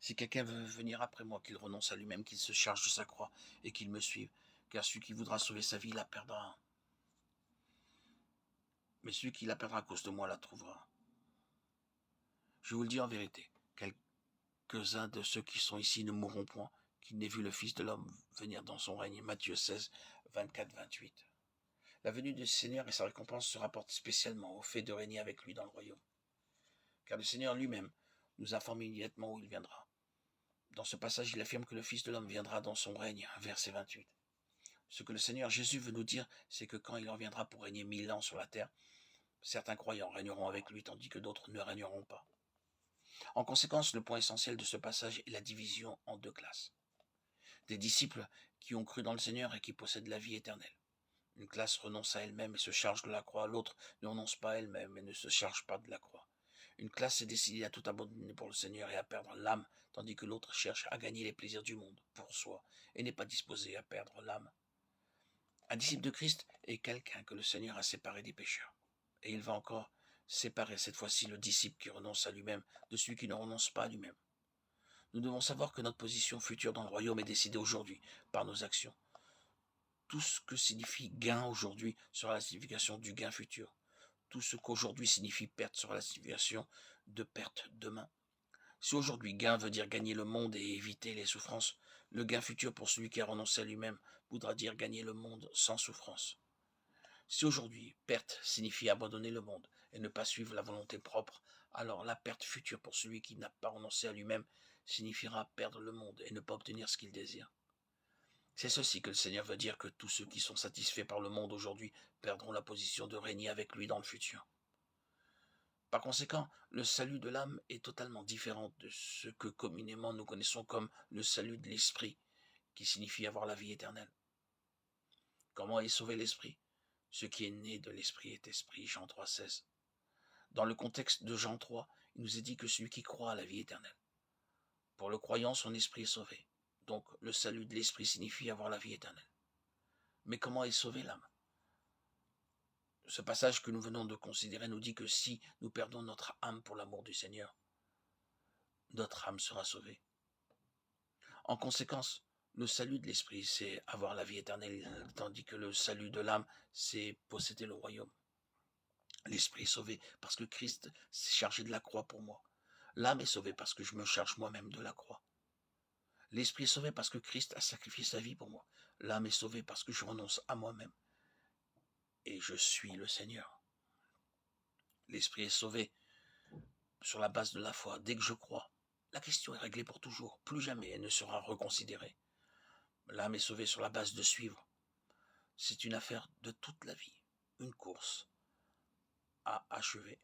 Si quelqu'un veut venir après moi, qu'il renonce à lui-même, qu'il se charge de sa croix et qu'il me suive. Car celui qui voudra sauver sa vie la perdra. Mais celui qui la perdra à cause de moi la trouvera. Je vous le dis en vérité, quelques-uns de ceux qui sont ici ne mourront point, qu'ils n'aient vu le Fils de l'homme venir dans son règne. Matthieu 16, 24-28. La venue du Seigneur et sa récompense se rapportent spécialement au fait de régner avec lui dans le royaume. Car le Seigneur lui-même nous informe immédiatement où il viendra. Dans ce passage, il affirme que le Fils de l'homme viendra dans son règne, verset 28. Ce que le Seigneur Jésus veut nous dire, c'est que quand il reviendra pour régner 1000 ans sur la terre, certains croyants régneront avec lui, tandis que d'autres ne régneront pas. En conséquence, le point essentiel de ce passage est la division en deux classes. Des disciples qui ont cru dans le Seigneur et qui possèdent la vie éternelle. Une classe renonce à elle-même et se charge de la croix, l'autre ne renonce pas à elle-même et ne se charge pas de la croix. Une classe est décidée à tout abandonner pour le Seigneur et à perdre l'âme, tandis que l'autre cherche à gagner les plaisirs du monde pour soi et n'est pas disposé à perdre l'âme. Un disciple de Christ est quelqu'un que le Seigneur a séparé des pécheurs. Et il va encore séparer cette fois-ci le disciple qui renonce à lui-même de celui qui ne renonce pas à lui-même. Nous devons savoir que notre position future dans le royaume est décidée aujourd'hui par nos actions. Tout ce que signifie gain aujourd'hui sera la signification du gain futur. Tout ce qu'aujourd'hui signifie perte sera la signification de perte demain. Si aujourd'hui gain veut dire gagner le monde et éviter les souffrances, le gain futur pour celui qui a renoncé à lui-même voudra dire gagner le monde sans souffrance. Si aujourd'hui perte signifie abandonner le monde et ne pas suivre la volonté propre, alors la perte future pour celui qui n'a pas renoncé à lui-même signifiera perdre le monde et ne pas obtenir ce qu'il désire. C'est ceci que le Seigneur veut dire que tous ceux qui sont satisfaits par le monde aujourd'hui perdront la position de régner avec lui dans le futur. Par conséquent, le salut de l'âme est totalement différent de ce que communément nous connaissons comme le salut de l'esprit, qui signifie avoir la vie éternelle. Comment est sauvé l'esprit? Ce qui est né de l'esprit est esprit, Jean 3,16. Dans le contexte de Jean 3, il nous est dit que celui qui croit à la vie éternelle. Pour le croyant, son esprit est sauvé. Donc, le salut de l'esprit signifie avoir la vie éternelle. Mais comment est sauvée l'âme? Ce passage que nous venons de considérer nous dit que si nous perdons notre âme pour l'amour du Seigneur, notre âme sera sauvée. En conséquence, le salut de l'esprit, c'est avoir la vie éternelle, tandis que le salut de l'âme, c'est posséder le royaume. L'esprit est sauvé parce que Christ s'est chargé de la croix pour moi. L'âme est sauvée parce que je me charge moi-même de la croix. L'esprit est sauvé parce que Christ a sacrifié sa vie pour moi. L'âme est sauvée parce que je renonce à moi-même. Et je suis le Seigneur. L'esprit est sauvé sur la base de la foi. Dès que je crois, la question est réglée pour toujours. Plus jamais elle ne sera reconsidérée. L'âme est sauvée sur la base de suivre. C'est une affaire de toute la vie. Une course à achever.